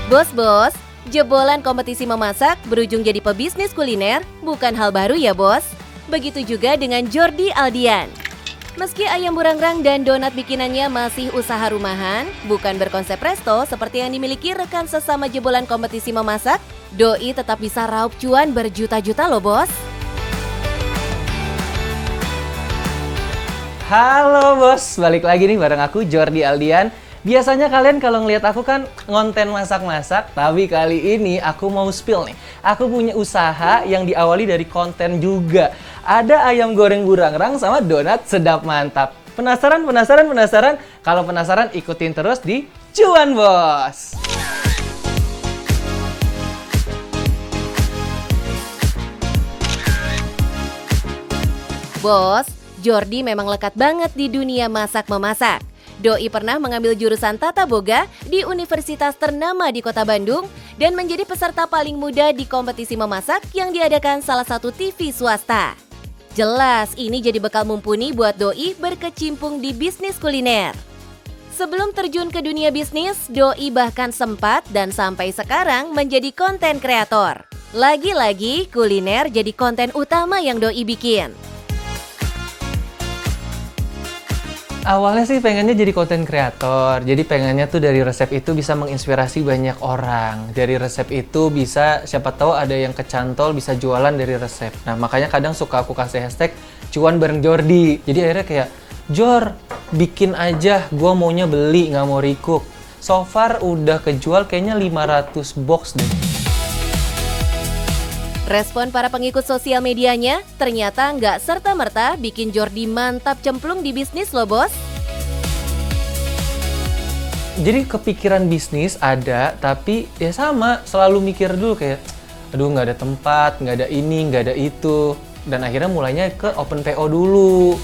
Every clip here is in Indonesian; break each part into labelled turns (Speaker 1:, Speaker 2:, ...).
Speaker 1: Bos, jebolan kompetisi memasak berujung jadi pebisnis kuliner bukan hal baru ya bos. Begitu juga dengan Jordi Aldian. Meski ayam burangrang dan donat bikinannya masih usaha rumahan, bukan berkonsep resto seperti yang dimiliki rekan sesama jebolan kompetisi memasak, Doi tetap bisa raup cuan berjuta-juta loh bos.
Speaker 2: Halo bos, balik lagi nih bareng aku Jordi Aldian. Biasanya kalian kalau ngeliat aku kan ngonten masak-masak, tapi kali ini aku mau spill nih. Aku punya usaha yang diawali dari konten juga. Ada ayam goreng burangrang sama donat sedap mantap. Penasaran? Kalau penasaran ikutin terus di Cuan Bos.
Speaker 1: Bos, Jordi memang lekat banget di dunia masak-memasak. Doi pernah mengambil jurusan Tata Boga di universitas ternama di Kota Bandung dan menjadi peserta paling muda di kompetisi memasak yang diadakan salah satu TV swasta. Jelas ini jadi bekal mumpuni buat Doi berkecimpung di bisnis kuliner. Sebelum terjun ke dunia bisnis, Doi bahkan sempat dan sampai sekarang menjadi konten kreator. Lagi-lagi kuliner jadi konten utama yang Doi bikin.
Speaker 2: Awalnya sih pengennya jadi konten kreator, jadi pengennya tuh dari resep itu bisa menginspirasi banyak orang. Dari resep itu bisa, siapa tahu ada yang kecantol bisa jualan dari resep. Nah makanya kadang suka aku kasih hashtag cuan bareng Jordi. Jadi akhirnya kayak, Jor, bikin aja, gua maunya beli, nggak mau recook. So far udah kejual kayaknya 500 box deh.
Speaker 1: Respon para pengikut sosial medianya ternyata nggak serta-merta bikin Jordi mantap cemplung di bisnis loh bos.
Speaker 2: Jadi kepikiran bisnis ada, tapi ya sama, selalu mikir dulu kayak, aduh nggak ada tempat, nggak ada ini, nggak ada itu. Dan akhirnya mulainya ke open PO dulu.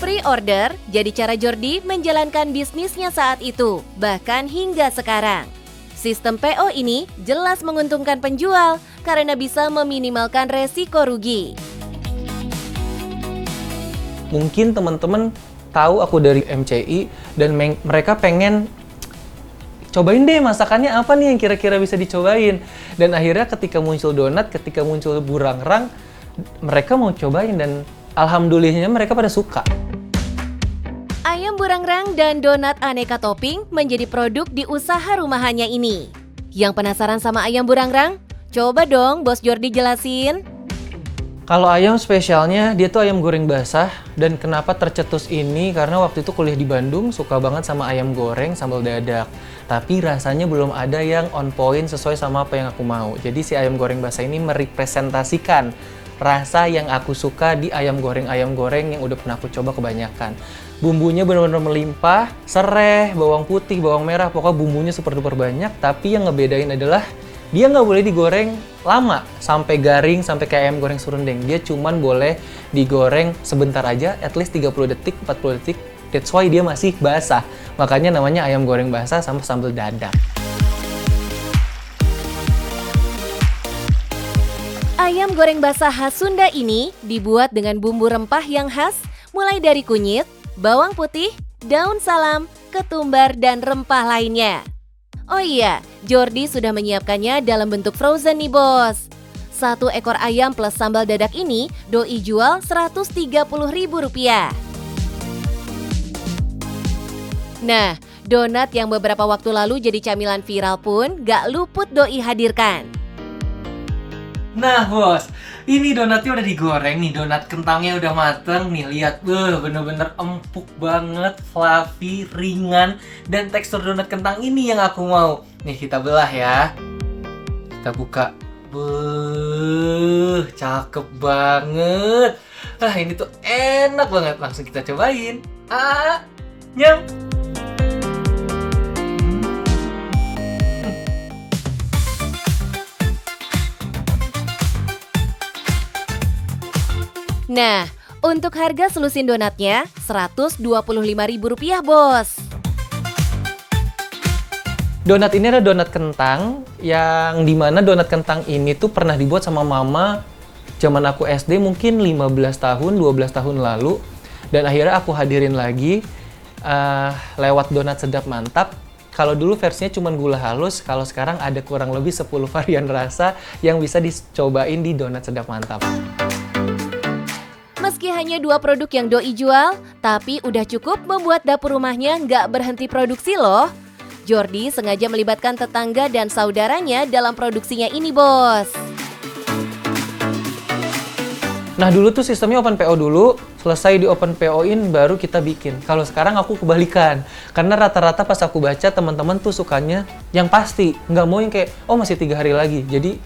Speaker 1: Pre-order jadi cara Jordi menjalankan bisnisnya saat itu, bahkan hingga sekarang. Sistem PO ini jelas menguntungkan penjual karena bisa meminimalkan resiko rugi.
Speaker 2: Mungkin teman-teman tahu aku dari MCI dan mereka pengen cobain deh masakannya apa nih yang kira-kira bisa dicobain. Dan akhirnya ketika muncul donat, ketika muncul burangrang, mereka mau cobain dan alhamdulillahnya mereka pada suka.
Speaker 1: Ayam burangrang dan donat aneka topping menjadi produk di usaha rumahannya ini. Yang penasaran sama ayam burangrang? Coba dong Bos Jordi jelasin.
Speaker 2: Kalau ayam spesialnya, dia tuh ayam goreng basah. Dan kenapa tercetus ini? Karena waktu itu kuliah di Bandung, suka banget sama ayam goreng sambal dadak. Tapi rasanya belum ada yang on point sesuai sama apa yang aku mau. Jadi si ayam goreng basah ini merepresentasikan rasa yang aku suka di ayam goreng yang udah pernah aku coba kebanyakan. Bumbunya benar-benar melimpah, sereh, bawang putih, bawang merah, pokoknya bumbunya super duper banyak. Tapi yang ngebedain adalah dia nggak boleh digoreng lama, sampai garing, sampai kayak ayam goreng serundeng. Dia cuman boleh digoreng sebentar aja, at least 30 detik, 40 detik. That's why dia masih basah. Makanya namanya ayam goreng basah sama sambal dadak.
Speaker 1: Ayam goreng basah khas Sunda ini dibuat dengan bumbu rempah yang khas, mulai dari kunyit, bawang putih, daun salam, ketumbar, dan rempah lainnya. Oh iya, Jordi sudah menyiapkannya dalam bentuk frozen nih bos. 1 ekor ayam plus sambal dadak ini Doi jual Rp130.000. Nah, donat yang beberapa waktu lalu jadi camilan viral pun gak luput Doi hadirkan.
Speaker 2: Nah bos, ini donatnya udah digoreng nih, donat kentangnya udah mateng nih, lihat, bener-bener empuk banget, fluffy, ringan, dan tekstur donat kentang ini yang aku mau. Nih kita belah ya, kita buka, cakep banget. Ini tuh enak banget, langsung kita cobain. Nyam.
Speaker 1: Nah, untuk harga selusin donatnya Rp125.000 bos.
Speaker 2: Donat ini adalah donat kentang, yang dimana donat kentang ini tuh pernah dibuat sama mama zaman aku SD mungkin 15 tahun, 12 tahun lalu. Dan akhirnya aku hadirin lagi lewat donat sedap mantap. Kalau dulu versinya cuma gula halus, kalau sekarang ada kurang lebih 10 varian rasa yang bisa dicobain di Donat Sedap Mantap.
Speaker 1: Meski hanya 2 produk yang Doi jual, tapi udah cukup membuat dapur rumahnya nggak berhenti produksi loh. Jordi sengaja melibatkan tetangga dan saudaranya dalam produksinya ini, Bos.
Speaker 2: Nah dulu tuh sistemnya open PO dulu, selesai di open PO-in baru kita bikin. Kalau sekarang aku kebalikan, karena rata-rata pas aku baca teman-teman tuh sukanya yang pasti, nggak mau yang kayak oh masih 3 hari lagi. Jadi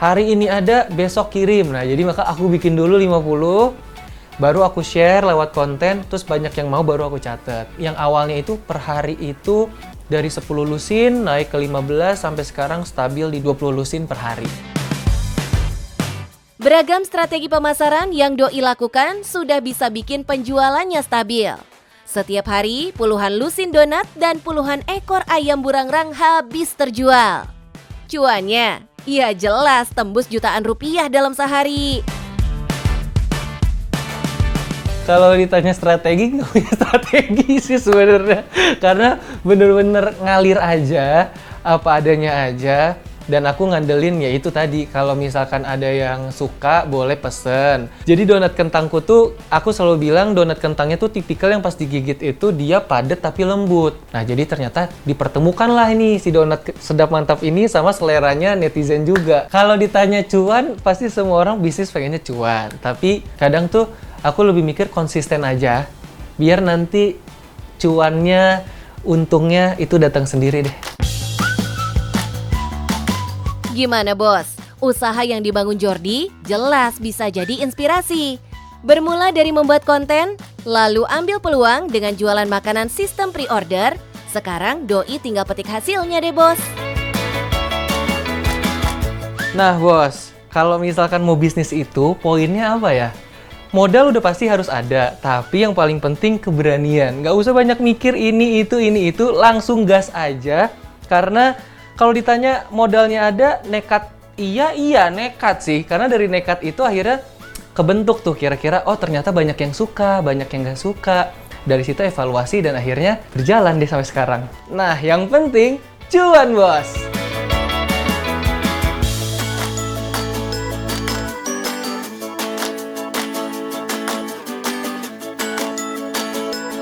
Speaker 2: hari ini ada, besok kirim. Nah jadi maka aku bikin dulu 50, baru aku share lewat konten, terus banyak yang mau baru aku catat. Yang awalnya itu per hari itu dari 10 lusin naik ke 15 sampai sekarang stabil di 20 lusin per hari.
Speaker 1: Beragam strategi pemasaran yang Doi lakukan sudah bisa bikin penjualannya stabil. Setiap hari, puluhan lusin donat dan puluhan ekor ayam burangrang habis terjual. Cuannya, ya jelas tembus jutaan rupiah dalam sehari.
Speaker 2: Kalau ditanya strategi, nggak punya strategi sih sebenarnya. Karena bener-bener ngalir aja, apa adanya aja. Dan aku ngandelin ya itu tadi, kalau misalkan ada yang suka boleh pesen. Jadi donat kentangku tuh, aku selalu bilang donat kentangnya tuh tipikal yang pas digigit itu dia padat tapi lembut. Nah jadi ternyata dipertemukan lah ini si donat sedap mantap ini sama seleranya netizen juga. Kalau ditanya cuan, pasti semua orang bisnis pengennya cuan. Tapi kadang tuh aku lebih mikir konsisten aja, biar nanti cuannya, untungnya itu datang sendiri deh.
Speaker 1: Gimana bos? Usaha yang dibangun Jordi jelas bisa jadi inspirasi. Bermula dari membuat konten, lalu ambil peluang dengan jualan makanan sistem pre-order, sekarang Doi tinggal petik hasilnya deh bos.
Speaker 2: Nah bos, kalau misalkan mau bisnis itu poinnya apa ya? Modal udah pasti harus ada, tapi yang paling penting keberanian. Nggak usah banyak mikir ini itu, langsung gas aja. Karena kalau ditanya modalnya ada, nekat iya nekat sih. Karena dari nekat itu akhirnya kebentuk tuh kira-kira, oh ternyata banyak yang suka, banyak yang nggak suka. Dari situ evaluasi dan akhirnya berjalan deh sampai sekarang. Nah yang penting cuan bos!